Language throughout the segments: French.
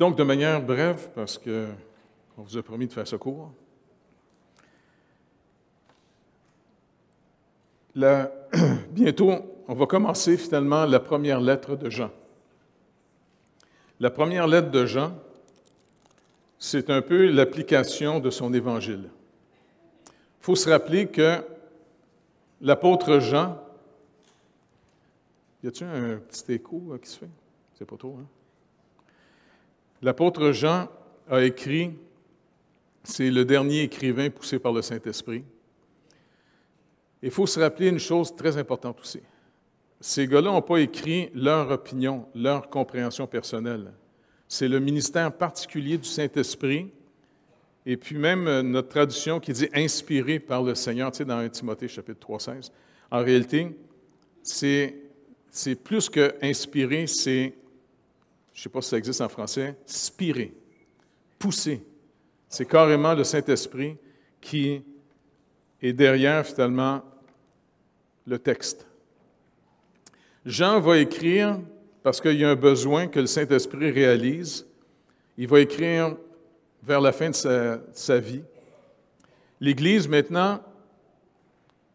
Donc, de manière brève, parce qu'on vous a promis de faire ce cours, bientôt, on va commencer finalement la première lettre de Jean. La première lettre de Jean, c'est un peu l'application de son évangile. Il faut se rappeler que l'apôtre Jean, y a-t-il un petit écho qui se fait? C'est pas trop, hein? L'apôtre Jean a écrit, c'est le dernier écrivain poussé par le Saint-Esprit. Il faut se rappeler une chose très importante aussi. Ces gars-là n'ont pas écrit leur opinion, leur compréhension personnelle. C'est le ministère particulier du Saint-Esprit, et puis même notre traduction qui dit « inspiré par le Seigneur », tu sais, dans 1 Timothée chapitre 3,16. En réalité, c'est plus que « inspiré », c'est, je ne sais pas si ça existe en français, « spirer », « pousser ». C'est carrément le Saint-Esprit qui est derrière, finalement, le texte. Jean va écrire, parce qu'il y a un besoin que le Saint-Esprit réalise, il va écrire vers la fin de sa vie. L'Église, maintenant,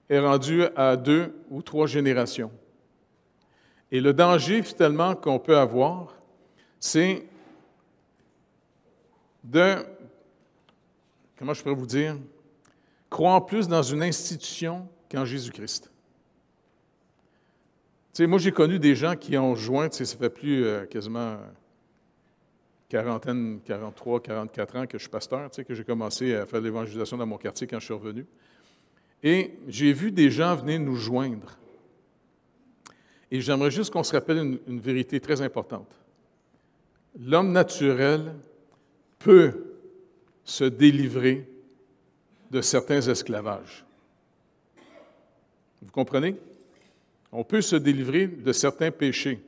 est rendue à 2 ou 3 générations. Et le danger, finalement, qu'on peut avoir, c'est de, comment je pourrais vous dire, croire plus dans une institution qu'en Jésus-Christ. Tu sais, moi, j'ai connu des gens qui ont joint, tu sais, ça fait plus quasiment 43, 44 ans que je suis pasteur, tu sais, que j'ai commencé à faire de l'évangélisation dans mon quartier quand je suis revenu. Et j'ai vu des gens venir nous joindre. Et j'aimerais juste qu'on se rappelle une vérité très importante. L'homme naturel peut se délivrer de certains esclavages. Vous comprenez? On peut se délivrer de certains péchés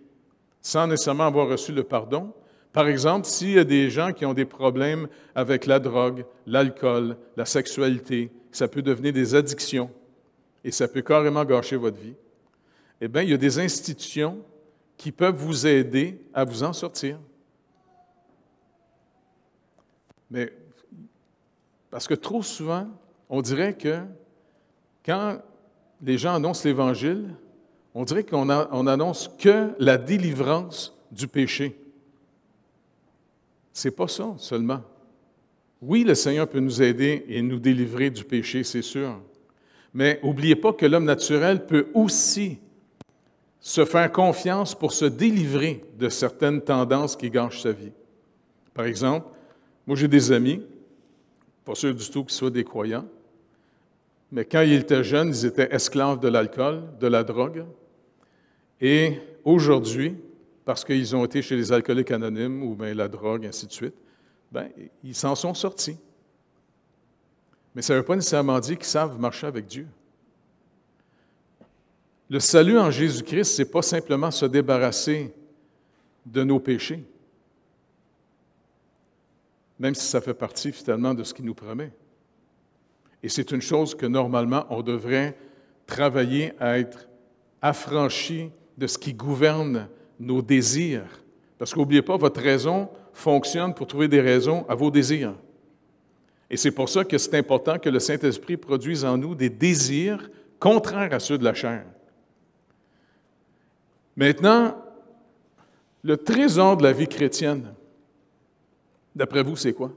sans nécessairement avoir reçu le pardon. Par exemple, s'il y a des gens qui ont des problèmes avec la drogue, l'alcool, la sexualité, ça peut devenir des addictions et ça peut carrément gâcher votre vie. Eh bien, il y a des institutions qui peuvent vous aider à vous en sortir. Mais parce que trop souvent, on dirait que quand les gens annoncent l'Évangile, on dirait qu'on annonce que la délivrance du péché. C'est pas ça seulement. Oui, le Seigneur peut nous aider et nous délivrer du péché, c'est sûr. Mais n'oubliez pas que l'homme naturel peut aussi se faire confiance pour se délivrer de certaines tendances qui gâchent sa vie. Par exemple, moi j'ai des amis, pas sûr du tout qu'ils soient des croyants, mais quand ils étaient jeunes, ils étaient esclaves de l'alcool, de la drogue. Et aujourd'hui, parce qu'ils ont été chez les alcooliques anonymes ou bien la drogue, ainsi de suite, bien, ils s'en sont sortis. Mais ça ne veut pas nécessairement dire qu'ils savent marcher avec Dieu. Le salut en Jésus-Christ, ce n'est pas simplement se débarrasser de nos péchés, même si ça fait partie finalement de ce qu'il nous promet. Et c'est une chose que normalement, on devrait travailler à être affranchi de ce qui gouverne nos désirs. Parce qu'n'oubliez pas, votre raison fonctionne pour trouver des raisons à vos désirs. Et c'est pour ça que c'est important que le Saint-Esprit produise en nous des désirs contraires à ceux de la chair. Maintenant, le trésor de la vie chrétienne, d'après vous, c'est quoi?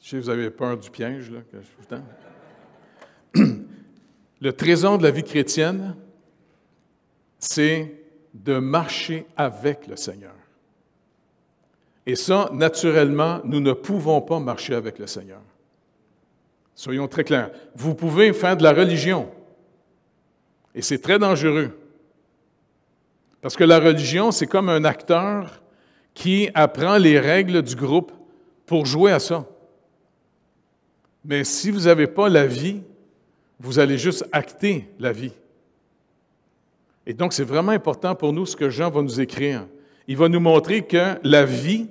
Je sais que vous avez peur du piège, là, que je vous tends. Le trésor de la vie chrétienne, c'est de marcher avec le Seigneur. Et ça, naturellement, nous ne pouvons pas marcher avec le Seigneur. Soyons très clairs. Vous pouvez faire de la religion, et c'est très dangereux. Parce que la religion, c'est comme un acteur qui apprend les règles du groupe pour jouer à ça. Mais si vous n'avez pas la vie, vous allez juste acter la vie. Et donc, c'est vraiment important pour nous ce que Jean va nous écrire. Il va nous montrer que la vie,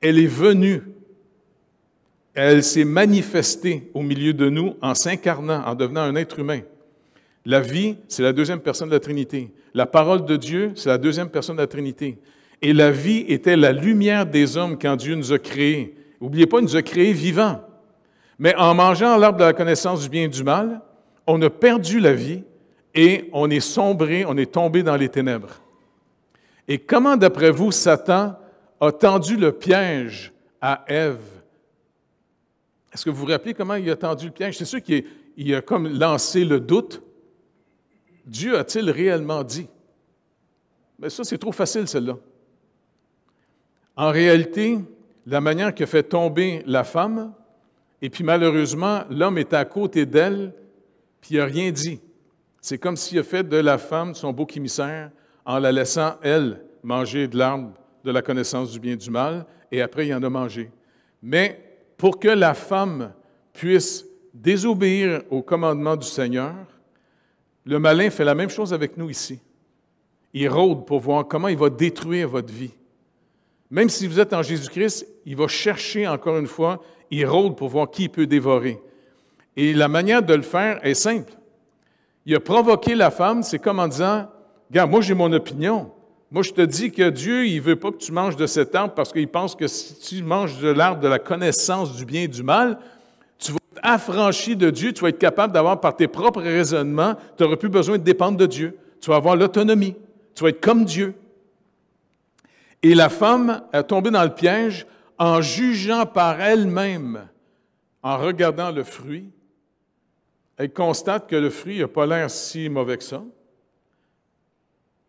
elle est venue. Elle s'est manifestée au milieu de nous en s'incarnant, en devenant un être humain. La vie, c'est la deuxième personne de la Trinité. La parole de Dieu, c'est la deuxième personne de la Trinité. Et la vie était la lumière des hommes quand Dieu nous a créés. N'oubliez pas, il nous a créés vivants. Mais en mangeant l'arbre de la connaissance du bien et du mal, on a perdu la vie et on est sombré, on est tombé dans les ténèbres. Et comment, d'après vous, Satan a tendu le piège à Ève? Est-ce que vous vous rappelez comment il a tendu le piège? C'est sûr qu'il a comme lancé le doute. Dieu a-t-il réellement dit? Mais ça, c'est trop facile, celle-là. En réalité, la manière que fait tomber la femme, et puis malheureusement, l'homme est à côté d'elle, puis il n'a rien dit. C'est comme s'il a fait de la femme son bouc émissaire en la laissant, elle, manger de l'arbre de la connaissance du bien et du mal, et après, il en a mangé. Mais pour que la femme puisse désobéir au commandement du Seigneur, le malin fait la même chose avec nous ici. Il rôde pour voir comment il va détruire votre vie. Même si vous êtes en Jésus-Christ, il va chercher encore une fois, il rôde pour voir qui il peut dévorer. Et la manière de le faire est simple. Il a provoqué la femme, c'est comme en disant, « Regarde, moi j'ai mon opinion. Moi je te dis que Dieu, il ne veut pas que tu manges de cet arbre parce qu'il pense que si tu manges de l'arbre de la connaissance du bien et du mal, tu vas être affranchi de Dieu, tu vas être capable d'avoir par tes propres raisonnements, tu n'auras plus besoin de dépendre de Dieu. Tu vas avoir l'autonomie. Tu vas être comme Dieu. » Et la femme est tombée dans le piège en jugeant par elle-même, en regardant le fruit. Elle constate que le fruit n'a pas l'air si mauvais que ça.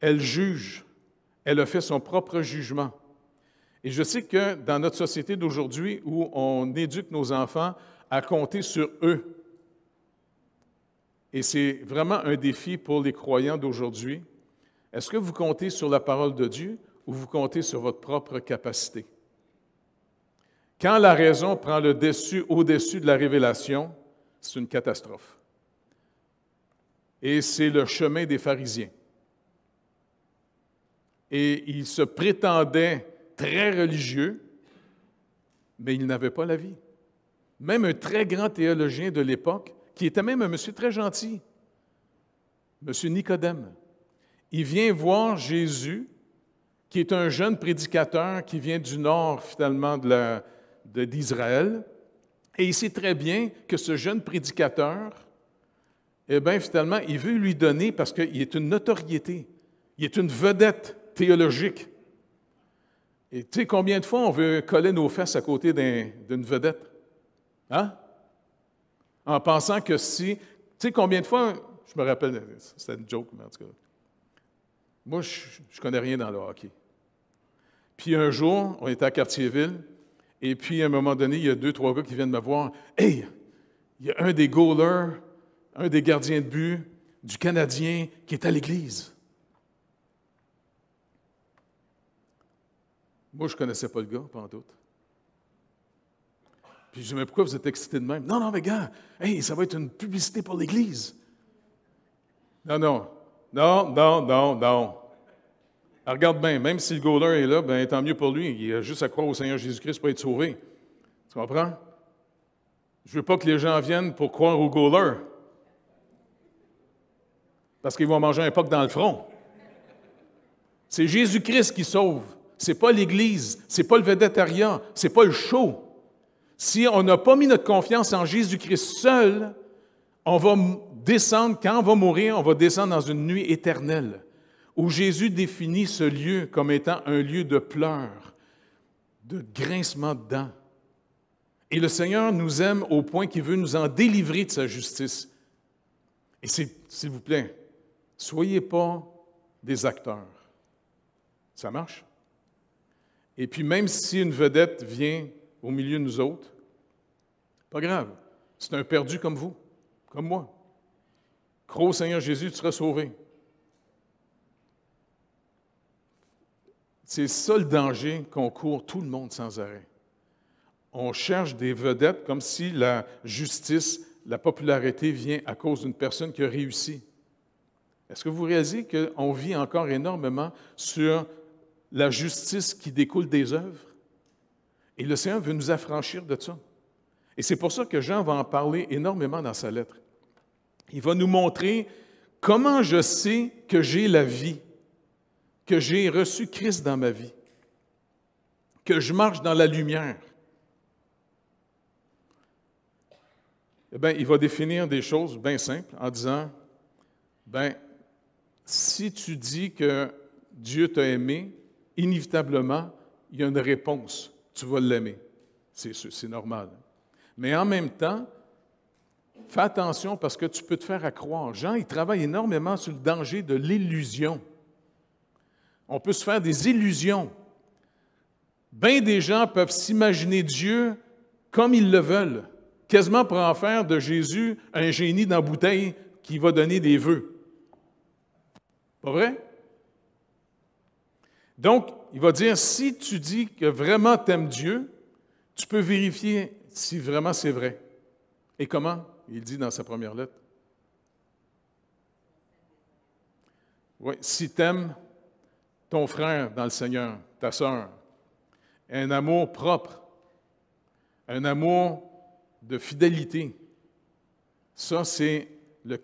Elle juge. Elle a fait son propre jugement. Et je sais que dans notre société d'aujourd'hui, où on éduque nos enfants à compter sur eux, et c'est vraiment un défi pour les croyants d'aujourd'hui, est-ce que vous comptez sur la parole de Dieu ou vous comptez sur votre propre capacité? Quand la raison prend le dessus au-dessus de la révélation, c'est une catastrophe. Et c'est le chemin des pharisiens. Et ils se prétendaient très religieux, mais ils n'avaient pas la vie. Même un très grand théologien de l'époque, qui était même un monsieur très gentil, monsieur Nicodème, il vient voir Jésus, qui est un jeune prédicateur qui vient du nord, finalement, d'Israël, et il sait très bien que ce jeune prédicateur, eh bien, finalement, il veut lui donner, parce qu'il est une notoriété, il est une vedette théologique. Et tu sais combien de fois on veut coller nos fesses à côté d'une vedette? Hein? En pensant que si... Tu sais combien de fois... Je me rappelle, c'était une joke, mais en tout cas... Moi, je ne connais rien dans le hockey. Puis un jour, on était à Cartierville, et puis à un moment donné, il y a 2-3 gars qui viennent me voir. « Hey, il y a un des goalers, un des gardiens de but du Canadien qui est à l'église. » Moi, je ne connaissais pas le gars, pas en tout. Puis je dis, mais pourquoi vous êtes excité de même? Non, mais gars, hey, ça va être une publicité pour l'Église. Non. Alors, regarde bien, même si le goaler est là, bien, tant mieux pour lui. Il a juste à croire au Seigneur Jésus-Christ pour être sauvé. Tu comprends? Je ne veux pas que les gens viennent pour croire au goaler. Parce qu'ils vont manger un poc dans le front. C'est Jésus-Christ qui sauve. C'est pas l'Église, c'est pas le védétariat, c'est pas le show. Si on n'a pas mis notre confiance en Jésus-Christ seul, on va descendre, quand on va mourir, on va descendre dans une nuit éternelle, où Jésus définit ce lieu comme étant un lieu de pleurs, de grincement de dents. Et le Seigneur nous aime au point qu'il veut nous en délivrer de sa justice. Et s'il vous plaît, soyez pas des acteurs. Ça marche? Et puis même si une vedette vient au milieu de nous autres, pas grave, c'est un perdu comme vous, comme moi. Crois au Seigneur Jésus, tu seras sauvé. C'est ça le danger qu'on court tout le monde sans arrêt. On cherche des vedettes comme si la justice, la popularité vient à cause d'une personne qui a réussi. Est-ce que vous réalisez qu'on vit encore énormément sur la justice qui découle des œuvres? Et le Seigneur veut nous affranchir de ça. Et c'est pour ça que Jean va en parler énormément dans sa lettre. Il va nous montrer comment je sais que j'ai la vie, que j'ai reçu Christ dans ma vie, que je marche dans la lumière? Eh bien, il va définir des choses bien simples en disant, bien, si tu dis que Dieu t'a aimé, inévitablement, il y a une réponse. Tu vas l'aimer. C'est normal. Mais en même temps, fais attention parce que tu peux te faire accroire. Jean, il travaille énormément sur le danger de l'illusion. On peut se faire des illusions. Bien des gens peuvent s'imaginer Dieu comme ils le veulent, quasiment pour en faire de Jésus un génie dans la bouteille qui va donner des vœux. Pas vrai? Donc, il va dire, si tu dis que vraiment tu aimes Dieu, tu peux vérifier si vraiment c'est vrai. Et comment? Il dit dans sa première lettre. Oui, si tu aimes ton frère dans le Seigneur, ta sœur, un amour propre, un amour de fidélité, ça, c'est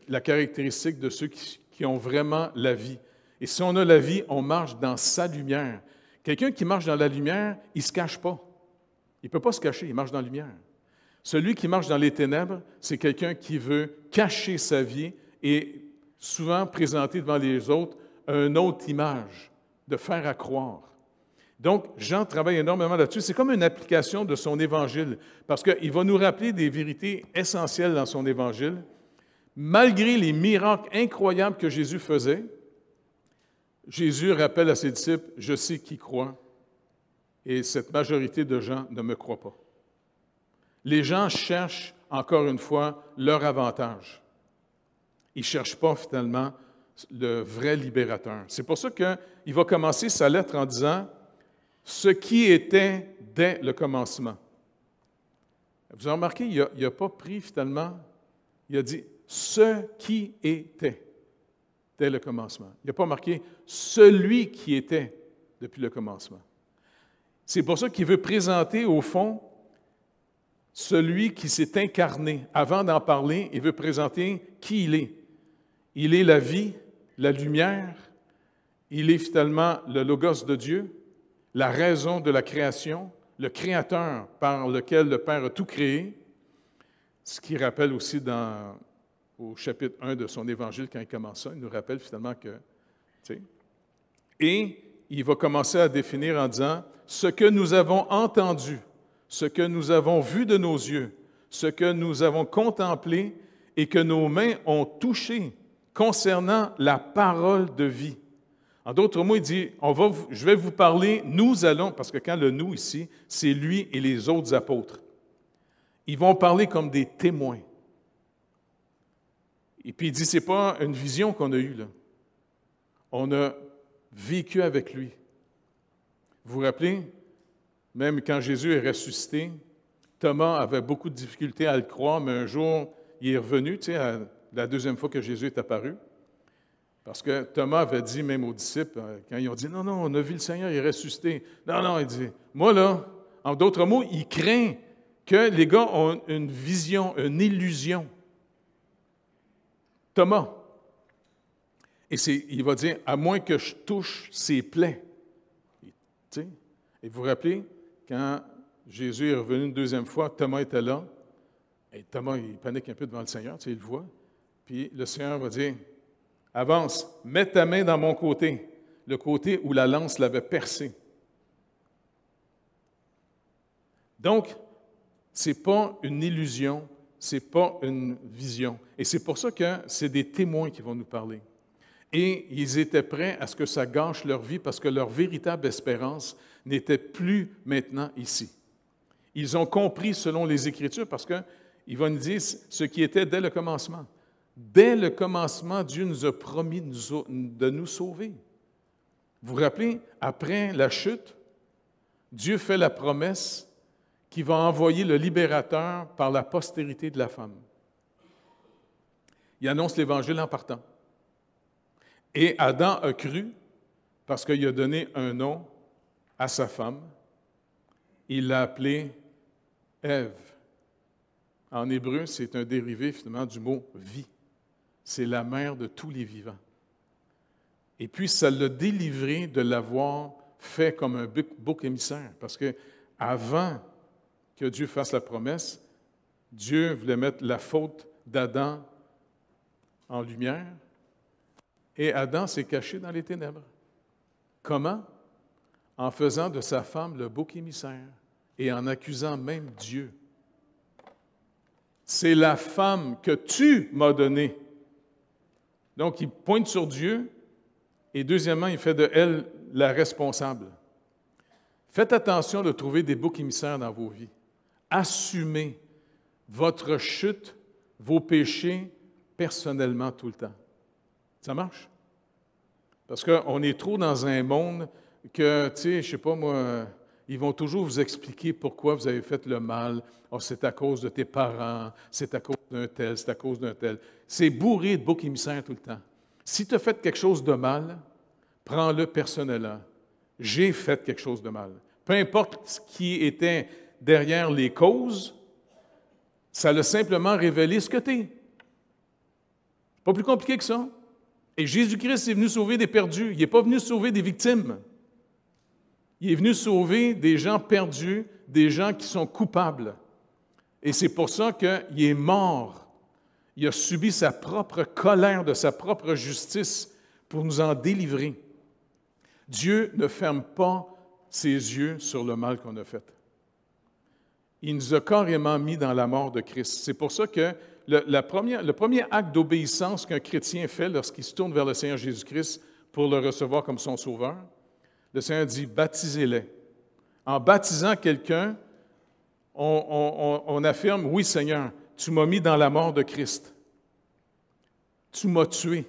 la caractéristique de ceux qui ont vraiment la vie. Et si on a la vie, on marche dans sa lumière. Quelqu'un qui marche dans la lumière, il ne se cache pas. Il ne peut pas se cacher, il marche dans la lumière. Celui qui marche dans les ténèbres, c'est quelqu'un qui veut cacher sa vie et souvent présenter devant les autres une autre image, de faire à croire. Donc, Jean travaille énormément là-dessus. C'est comme une application de son évangile, parce qu'il va nous rappeler des vérités essentielles dans son évangile. Malgré les miracles incroyables que Jésus faisait, Jésus rappelle à ses disciples, « Je sais qui croit, et cette majorité de gens ne me croient pas. » Les gens cherchent, encore une fois, leur avantage. Ils ne cherchent pas, finalement, le vrai libérateur. C'est pour ça qu'il va commencer sa lettre en disant « Ce qui était dès le commencement ». Vous avez remarqué, il n'a pas pris, finalement, il a dit « ce qui était » dès le commencement. Il n'a pas marqué « celui qui était » depuis le commencement. C'est pour ça qu'il veut présenter, au fond, celui qui s'est incarné. Avant d'en parler, il veut présenter qui il est. Il est la vie, la lumière, il est finalement le Logos de Dieu, la raison de la création, le Créateur par lequel le Père a tout créé, ce qui rappelle aussi au chapitre 1 de son Évangile, quand il commence ça, il nous rappelle finalement que... Et il va commencer à définir en disant « ce que nous avons entendu, ce que nous avons vu de nos yeux, ce que nous avons contemplé et que nos mains ont touché concernant la parole de vie. » En d'autres mots, il dit, je vais vous parler, nous allons, parce que quand le « nous » ici, c'est lui et les autres apôtres. Ils vont parler comme des témoins. Et puis il dit, ce n'est pas une vision qu'on a eue, là. On a vécu avec lui. Vous vous rappelez, même quand Jésus est ressuscité, Thomas avait beaucoup de difficultés à le croire, mais un jour, il est revenu, la deuxième fois que Jésus est apparu. Parce que Thomas avait dit même aux disciples, quand ils ont dit « Non, non, on a vu le Seigneur, il est ressuscité. » Non, non, il dit « Moi, là, en d'autres mots, il craint que les gars ont une vision, une illusion. » Thomas. Et il va dire « À moins que je touche ses plaies. » Et vous vous rappelez, quand Jésus est revenu une deuxième fois, Thomas était là. Et Thomas, il panique un peu devant le Seigneur, il le voit. Puis le Seigneur va dire « Avance, mets ta main dans mon côté, le côté où la lance l'avait percé. » Donc, ce n'est pas une illusion, ce n'est pas une vision. Et c'est pour ça que c'est des témoins qui vont nous parler. Et ils étaient prêts à ce que ça gâche leur vie parce que leur véritable espérance n'était plus maintenant ici. Ils ont compris selon les Écritures parce qu'il va nous dire ce qui était dès le commencement. Dès le commencement, Dieu nous a promis de nous sauver. Vous vous rappelez, après la chute, Dieu fait la promesse qu'il va envoyer le libérateur par la postérité de la femme. Il annonce l'Évangile en partant. Et Adam a cru parce qu'il a donné un nom à sa femme. Il l'a appelée Ève. En hébreu, c'est un dérivé finalement du mot « vie ». c'est la mère de tous les vivants. Et puis, ça l'a délivré de l'avoir fait comme un bouc émissaire. Parce que avant que Dieu fasse la promesse, Dieu voulait mettre la faute d'Adam en lumière, et Adam s'est caché dans les ténèbres. Comment? En faisant de sa femme le bouc émissaire et en accusant même Dieu. C'est la femme que tu m'as donnée. Donc, il pointe sur Dieu et deuxièmement, il fait de elle la responsable. Faites attention de trouver des boucs émissaires dans vos vies. Assumez votre chute, vos péchés personnellement tout le temps. Ça marche? Parce qu'on est trop dans un monde que, tu sais, je ne sais pas moi, ils vont toujours vous expliquer pourquoi vous avez fait le mal. Oh, c'est à cause de tes parents, c'est à cause d'un tel, c'est à cause d'un tel. C'est bourré de boucs émissaires tout le temps. Si tu as fait quelque chose de mal, prends-le personnellement. J'ai fait quelque chose de mal. Peu importe ce qui était derrière les causes, ça l'a simplement révélé ce que tu es. Pas plus compliqué que ça. Et Jésus-Christ est venu sauver des perdus. Il n'est pas venu sauver des victimes. Il est venu sauver des gens perdus, des gens qui sont coupables. Et c'est pour ça qu'il est mort. Il a subi sa propre colère de sa propre justice pour nous en délivrer. Dieu ne ferme pas ses yeux sur le mal qu'on a fait. Il nous a carrément mis dans la mort de Christ. C'est pour ça que le premier acte d'obéissance qu'un chrétien fait lorsqu'il se tourne vers le Seigneur Jésus-Christ pour le recevoir comme son sauveur, le Seigneur dit « baptisez-les ». En baptisant quelqu'un, on affirme « oui Seigneur, tu m'as mis dans la mort de Christ. Tu m'as tué. »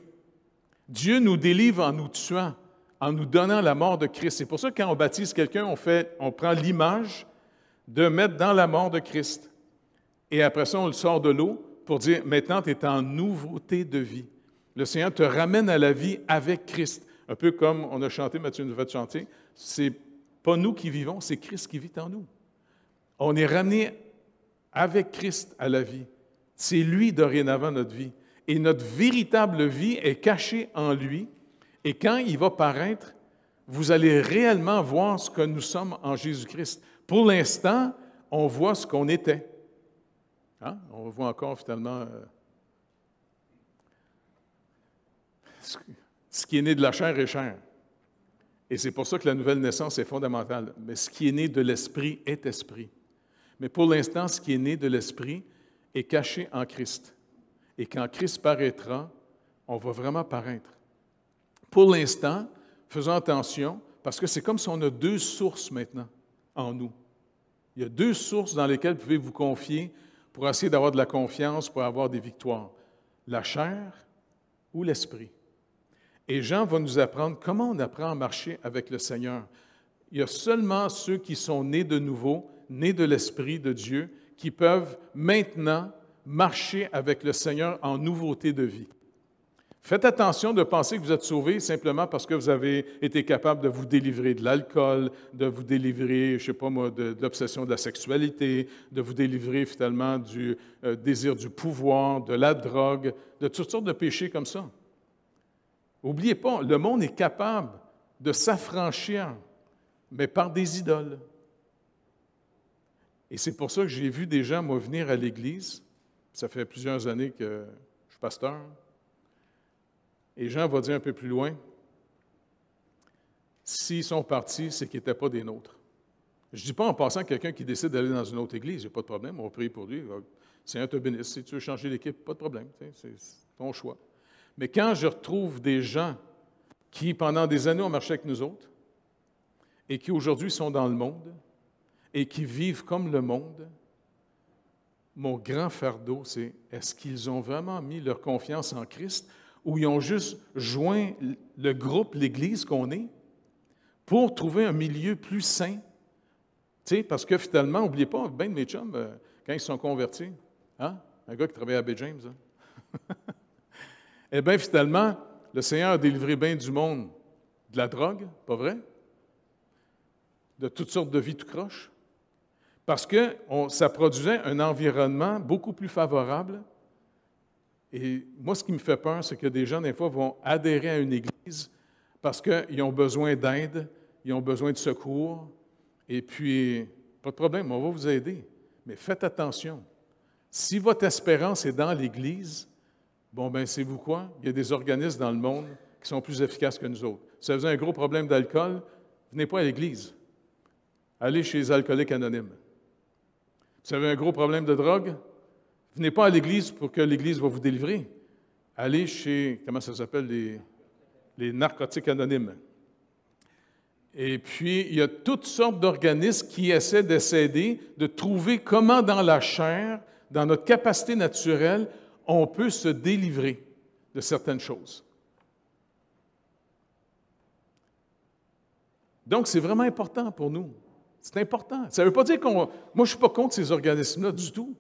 Dieu nous délivre en nous tuant, en nous donnant la mort de Christ. C'est pour ça que quand on baptise quelqu'un, on prend l'image de mettre dans la mort de Christ. Et après ça, on le sort de l'eau pour dire, maintenant, tu es en nouveauté de vie. Le Seigneur te ramène à la vie avec Christ. Un peu comme on a chanté, Matthieu nous a fait chanter, c'est pas nous qui vivons, c'est Christ qui vit en nous. On est ramené avec Christ à la vie. C'est lui dorénavant notre vie. Et notre véritable vie est cachée en lui. Et quand il va paraître, vous allez réellement voir ce que nous sommes en Jésus-Christ. Pour l'instant, on voit ce qu'on était. Hein? On voit encore finalement ce qui est né de la chair est chair. Et c'est pour ça que la nouvelle naissance est fondamentale. Mais ce qui est né de l'Esprit est Esprit. Mais pour l'instant, ce qui est né de l'Esprit est caché en Christ. Et quand Christ paraîtra, on va vraiment paraître. Pour l'instant, faisons attention, parce que c'est comme si on a deux sources maintenant en nous. Il y a deux sources dans lesquelles vous pouvez vous confier pour essayer d'avoir de la confiance, pour avoir des victoires. La chair ou l'esprit. Et Jean va nous apprendre comment on apprend à marcher avec le Seigneur. Il y a seulement ceux qui sont nés de nouveau, nés de l'Esprit de Dieu, qui peuvent maintenant marcher avec le Seigneur en nouveauté de vie. Faites attention de penser que vous êtes sauvés simplement parce que vous avez été capable de vous délivrer de l'alcool, de vous délivrer, je ne sais pas moi, de l'obsession de la sexualité, de vous délivrer finalement du désir du pouvoir, de la drogue, de toutes sortes de péchés comme ça. N'oubliez pas, le monde est capable de s'affranchir, mais par des idoles. Et c'est pour ça que j'ai vu des gens, moi, venir à l'Église. Ça fait plusieurs années que je suis pasteur. Et Jean va dire un peu plus loin, s'ils sont partis, c'est qu'ils n'étaient pas des nôtres. Je ne dis pas en passant quelqu'un qui décide d'aller dans une autre église, il n'y a pas de problème, on va prier pour lui. Seigneur te bénisse, si tu veux changer d'équipe, pas de problème, c'est ton choix. Mais quand je retrouve des gens qui, pendant des années, ont marché avec nous autres et qui aujourd'hui sont dans le monde et qui vivent comme le monde, mon grand fardeau, c'est est-ce qu'ils ont vraiment mis leur confiance en Christ ou ils ont juste joint le groupe, l'Église qu'on est, pour trouver un milieu plus sain? Tu sais, parce que finalement, n'oubliez pas, bien de mes chums, quand ils se sont convertis, hein? Un gars qui travaillait à Bay James, hein? Eh bien, finalement, le Seigneur a délivré bien du monde de la drogue, pas vrai? De toutes sortes de vies tout croche. Parce que ça produisait un environnement beaucoup plus favorable Et moi, ce qui me fait peur, c'est que des gens, des fois, vont adhérer à une église parce qu'ils ont besoin d'aide, ils ont besoin de secours, et puis, pas de problème, on va vous aider. Mais faites attention. Si votre espérance est dans l'Église, bon, ben, c'est vous quoi? Il y a des organismes dans le monde qui sont plus efficaces que nous autres. Si vous avez un gros problème d'alcool, venez pas à l'Église. Allez chez les alcooliques anonymes. Si vous avez un gros problème de drogue, venez pas à l'Église pour que l'Église va vous délivrer. Allez chez, comment ça s'appelle, les narcotiques anonymes. Et puis, il y a toutes sortes d'organismes qui essaient d'aider, de trouver comment dans la chair, dans notre capacité naturelle, on peut se délivrer de certaines choses. Donc, c'est vraiment important pour nous. C'est important. Ça ne veut pas dire qu'on... Moi, je ne suis pas contre ces organismes-là du tout.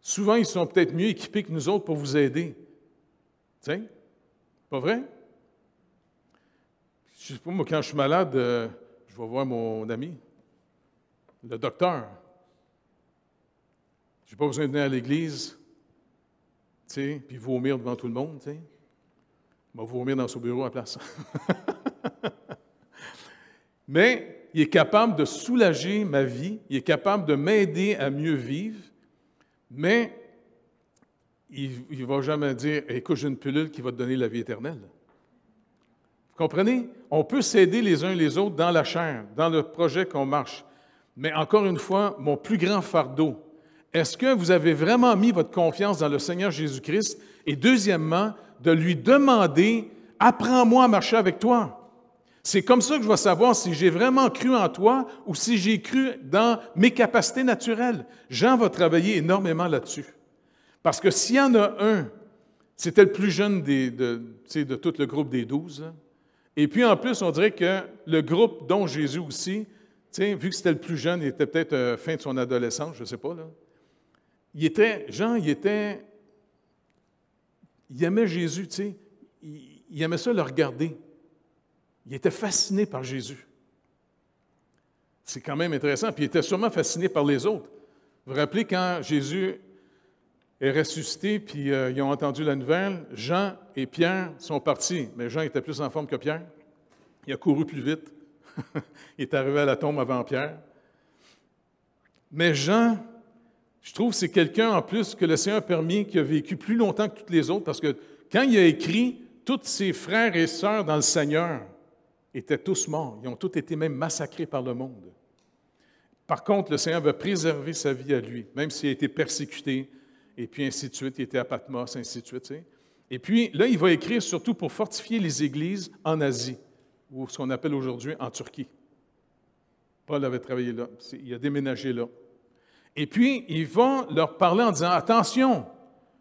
Souvent, ils sont peut-être mieux équipés que nous autres pour vous aider. Tu sais? Pas vrai? Je ne sais pas, moi, quand je suis malade, je vais voir mon ami, le docteur. Je n'ai pas besoin de venir à l'église, tu sais, puis vomir devant tout le monde, tu sais. Il va vomir dans son bureau à la place. Mais il est capable de soulager ma vie, il est capable de m'aider à mieux vivre, mais il ne va jamais dire « Écoute, j'ai une pilule qui va te donner la vie éternelle. » Vous comprenez? On peut s'aider les uns les autres dans la chair, dans le projet qu'on marche. Mais encore une fois, mon plus grand fardeau, est-ce que vous avez vraiment mis votre confiance dans le Seigneur Jésus-Christ? Et deuxièmement, de lui demander « Apprends-moi à marcher avec toi. » C'est comme ça que je vais savoir si j'ai vraiment cru en toi ou si j'ai cru dans mes capacités naturelles. Jean va travailler énormément là-dessus. Parce que s'il y en a un, c'était le plus jeune de tout le groupe des 12. Et puis en plus, on dirait que le groupe, dont Jésus aussi, vu que c'était le plus jeune, il était peut-être fin de son adolescence, je ne sais pas, là. Jean, il aimait Jésus, tu sais. Il aimait ça le regarder. Il était fasciné par Jésus. C'est quand même intéressant. Puis il était sûrement fasciné par les autres. Vous vous rappelez quand Jésus est ressuscité, puis ils ont entendu la nouvelle, Jean et Pierre sont partis. Mais Jean était plus en forme que Pierre. Il a couru plus vite. Il est arrivé à la tombe avant Pierre. Mais Jean, je trouve que c'est quelqu'un en plus que le Seigneur a permis, qui a vécu plus longtemps que tous les autres, parce que quand il a écrit, tous ses frères et sœurs dans le Seigneur étaient tous morts. Ils ont tous été même massacrés par le monde. Par contre, le Seigneur va préserver sa vie à lui, même s'il a été persécuté, et puis ainsi de suite. Il était à Patmos, ainsi de suite. Tu sais. Et puis, là, il va écrire surtout pour fortifier les églises en Asie, ou ce qu'on appelle aujourd'hui en Turquie. Paul avait travaillé là. Il a déménagé là. Et puis, il va leur parler en disant, attention,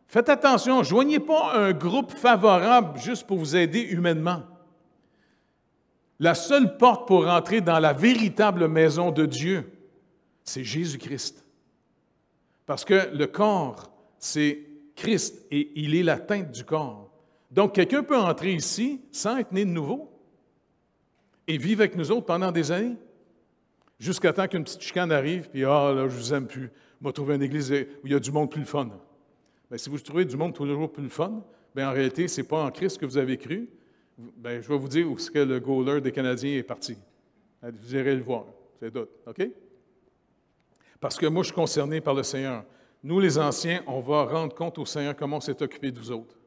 faites attention, joignez pas un groupe favorable juste pour vous aider humainement. La seule porte pour rentrer dans la véritable maison de Dieu, c'est Jésus-Christ. Parce que le corps, c'est Christ et il est la tête du corps. Donc, quelqu'un peut entrer ici sans être né de nouveau et vivre avec nous autres pendant des années, jusqu'à temps qu'une petite chicane arrive, puis « Ah, là, je vous aime plus. On va trouver une église où il y a du monde plus le fun. » Bien, si vous trouvez du monde toujours plus le fun, bien, en réalité, ce n'est pas en Christ que vous avez cru. Bien, je vais vous dire où est-ce que le goaler des Canadiens est parti. Vous irez le voir, c'est d'autres, OK? Parce que moi, je suis concerné par le Seigneur. Nous, les anciens, on va rendre compte au Seigneur comment on s'est occupé de vous autres.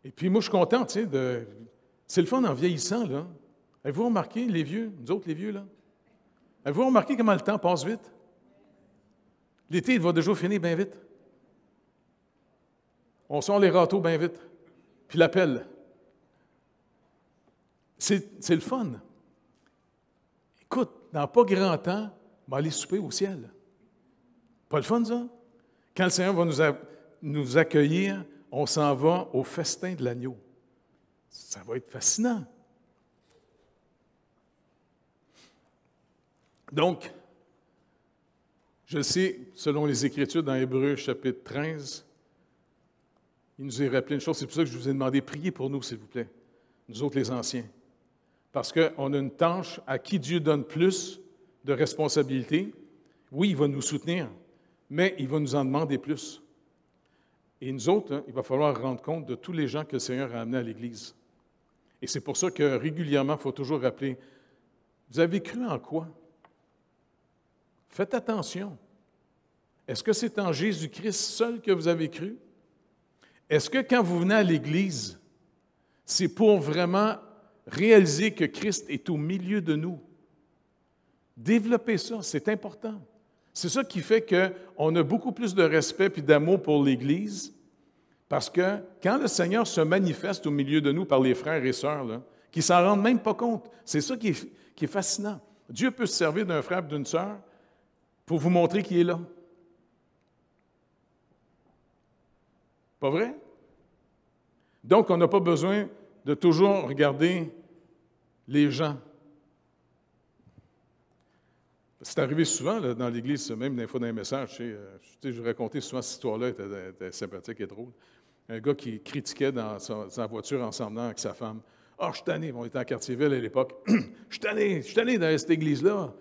Et puis, moi, je suis content, tu sais, c'est le fun en vieillissant, là. Avez-vous remarqué, les vieux, nous autres, les vieux, là? Avez-vous remarqué comment le temps passe vite? L'été, il va déjà finir bien vite. On sort les râteaux bien vite. Puis la pelle. C'est le fun. Écoute, dans pas grand temps, on va aller souper au ciel. Pas le fun, ça? Quand le Seigneur va nous accueillir, on s'en va au festin de l'agneau. Ça va être fascinant. Donc, je sais, selon les Écritures dans Hébreux, chapitre 13, il nous est rappelé une chose, c'est pour ça que je vous ai demandé, priez pour nous, s'il vous plaît, nous autres les anciens. Parce qu'on a une tâche à qui Dieu donne plus de responsabilités. Oui, il va nous soutenir, mais il va nous en demander plus. Et nous autres, hein, il va falloir rendre compte de tous les gens que le Seigneur a amenés à l'Église. Et c'est pour ça que régulièrement, il faut toujours rappeler, vous avez cru en quoi? Faites attention. Est-ce que c'est en Jésus-Christ seul que vous avez cru? Est-ce que quand vous venez à l'Église, c'est pour vraiment réaliser que Christ est au milieu de nous? Développez ça, c'est important. C'est ça qui fait qu'on a beaucoup plus de respect et d'amour pour l'Église, parce que quand le Seigneur se manifeste au milieu de nous par les frères et sœurs, là, qui ne s'en rendent même pas compte, c'est ça qui est fascinant. Dieu peut se servir d'un frère et d'une sœur pour vous montrer qu'il est là. Pas vrai? Donc, on n'a pas besoin de toujours regarder les gens. C'est arrivé souvent là, dans l'Église, même des fois dans les messages. Je racontais souvent cette histoire-là, elle était sympathique et drôle. Un gars qui critiquait dans sa voiture en s'en venant avec sa femme. « Ah, je suis tanné. » On était en Quartier-Ville à l'époque. « Je suis tanné dans cette église-là.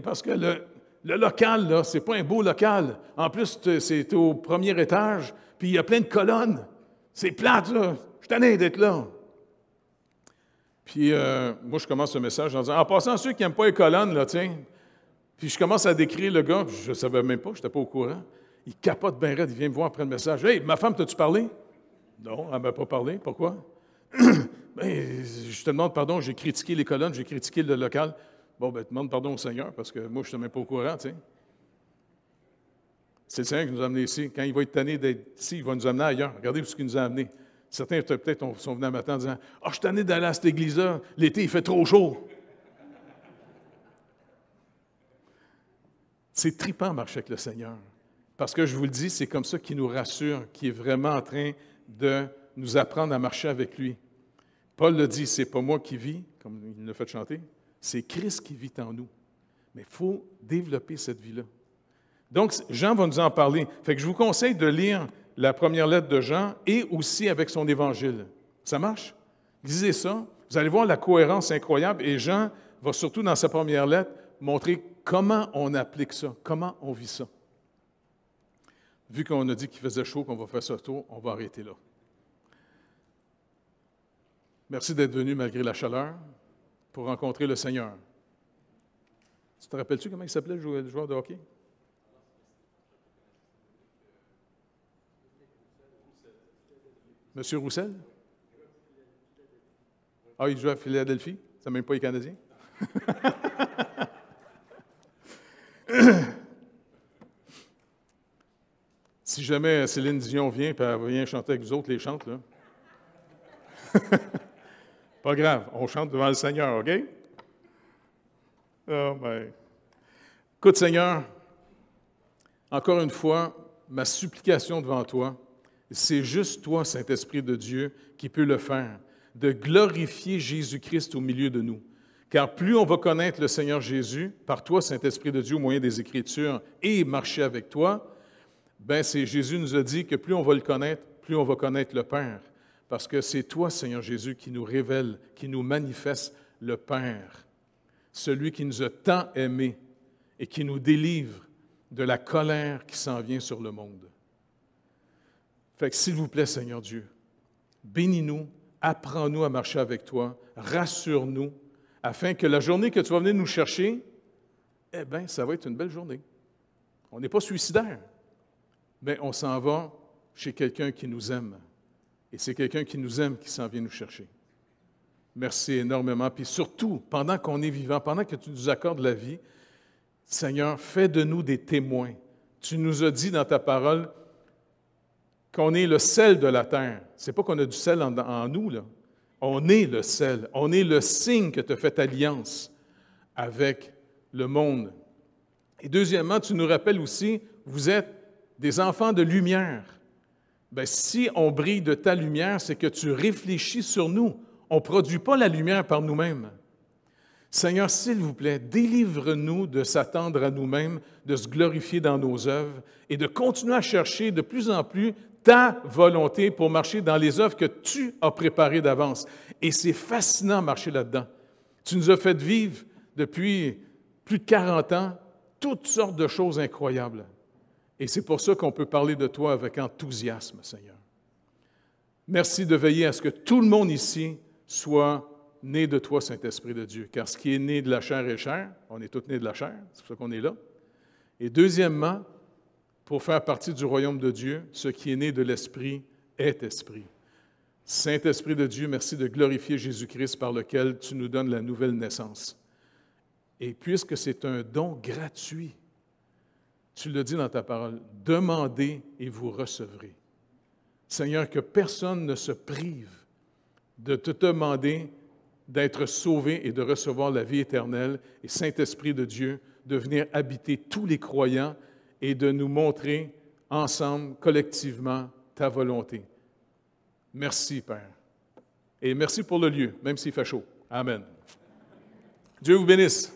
Parce que le local, là, c'est pas un beau local. En plus, c'est au premier étage, puis il y a plein de colonnes. C'est plate, là. Je suis tanné d'être là. » Puis moi, je commence le message en disant « En passant, ceux qui n'aiment pas les colonnes, là, tiens. » Puis je commence à décrire le gars, puis je ne savais même pas, je n'étais pas au courant. Il capote bien raide, il vient me voir après le message. « Hey, ma femme, t'as-tu parlé? » Non, elle ne m'a pas parlé. Pourquoi? Ben, je te demande pardon, j'ai critiqué les colonnes, j'ai critiqué le local. Bon, ben, demande pardon au Seigneur, parce que moi, je ne suis même pas au courant, tu sais. C'est le Seigneur qui nous a amenés ici. Quand il va être tanné d'être ici, il va nous amener ailleurs. Regardez où ce qu'il nous a amenés. Certains, peut-être, sont venus un matin en disant « Ah, je suis tanné d'aller à cette église-là. L'été, il fait trop chaud. » C'est trippant marcher avec le Seigneur. Parce que je vous le dis, c'est comme ça qu'il nous rassure, qu'il est vraiment en train de nous apprendre à marcher avec lui. Paul le dit, c'est pas moi qui vis, comme il l'a fait chanter, c'est Christ qui vit en nous. Mais il faut développer cette vie-là. Donc, Jean va nous en parler. Fait que je vous conseille de lire la première lettre de Jean et aussi avec son évangile. Ça marche? Lisez ça. Vous allez voir la cohérence incroyable. Et Jean va surtout dans sa première lettre montrer comment on applique ça, comment on vit ça. Vu qu'on a dit qu'il faisait chaud, qu'on va faire ce tour, on va arrêter là. Merci d'être venu malgré la chaleur pour rencontrer le Seigneur. Tu te rappelles-tu comment il s'appelait le joueur de hockey? Monsieur Roussel? Ah, il joue à Philadelphie? C'est même pas les Canadiens? Si jamais Céline Dion vient et elle vient chanter avec vous autres, les chantes, là. Pas grave, on chante devant le Seigneur, OK? Oh, ben. Écoute, Seigneur, encore une fois, ma supplication devant toi, c'est juste toi, Saint-Esprit de Dieu, qui peut le faire, de glorifier Jésus-Christ au milieu de nous. Car plus on va connaître le Seigneur Jésus, par toi, Saint-Esprit de Dieu, au moyen des Écritures, et marcher avec toi, bien, Jésus nous a dit que plus on va le connaître, plus on va connaître le Père. Parce que c'est toi, Seigneur Jésus, qui nous révèle, qui nous manifeste le Père, celui qui nous a tant aimés et qui nous délivre de la colère qui s'en vient sur le monde. Fait que s'il vous plaît, Seigneur Dieu, bénis-nous, apprends-nous à marcher avec toi, rassure-nous, afin que la journée que tu vas venir nous chercher, eh bien, ça va être une belle journée. On n'est pas suicidaire, mais on s'en va chez quelqu'un qui nous aime. Et c'est quelqu'un qui nous aime qui s'en vient nous chercher. Merci énormément. Puis surtout, pendant qu'on est vivant, pendant que tu nous accordes la vie, Seigneur, fais de nous des témoins. Tu nous as dit dans ta parole qu'on est le sel de la terre. Ce n'est pas qu'on a du sel en nous, là. On est le sel. On est le signe que tu as fait alliance avec le monde. Et deuxièmement, tu nous rappelles aussi, vous êtes des enfants de lumière. Bien, si on brille de ta lumière, c'est que tu réfléchis sur nous. On ne produit pas la lumière par nous-mêmes. Seigneur, s'il vous plaît, délivre-nous de s'attendre à nous-mêmes, de se glorifier dans nos œuvres et de continuer à chercher de plus en plus ta volonté pour marcher dans les œuvres que tu as préparées d'avance. Et c'est fascinant de marcher là-dedans. Tu nous as fait vivre depuis plus de 40 ans toutes sortes de choses incroyables. Et c'est pour ça qu'on peut parler de toi avec enthousiasme, Seigneur. Merci de veiller à ce que tout le monde ici soit né de toi, Saint-Esprit de Dieu. Car ce qui est né de la chair est chair. On est tous nés de la chair, c'est pour ça qu'on est là. Et deuxièmement, pour faire partie du royaume de Dieu, ce qui est né de l'Esprit est Esprit. Saint-Esprit de Dieu, merci de glorifier Jésus-Christ par lequel tu nous donnes la nouvelle naissance. Et puisque c'est un don gratuit, tu le dis dans ta parole, demandez et vous recevrez. Seigneur, que personne ne se prive de te demander d'être sauvé et de recevoir la vie éternelle, et Saint-Esprit de Dieu, de venir habiter tous les croyants et de nous montrer ensemble, collectivement, ta volonté. Merci, Père. Et merci pour le lieu, même s'il fait chaud. Amen. Dieu vous bénisse.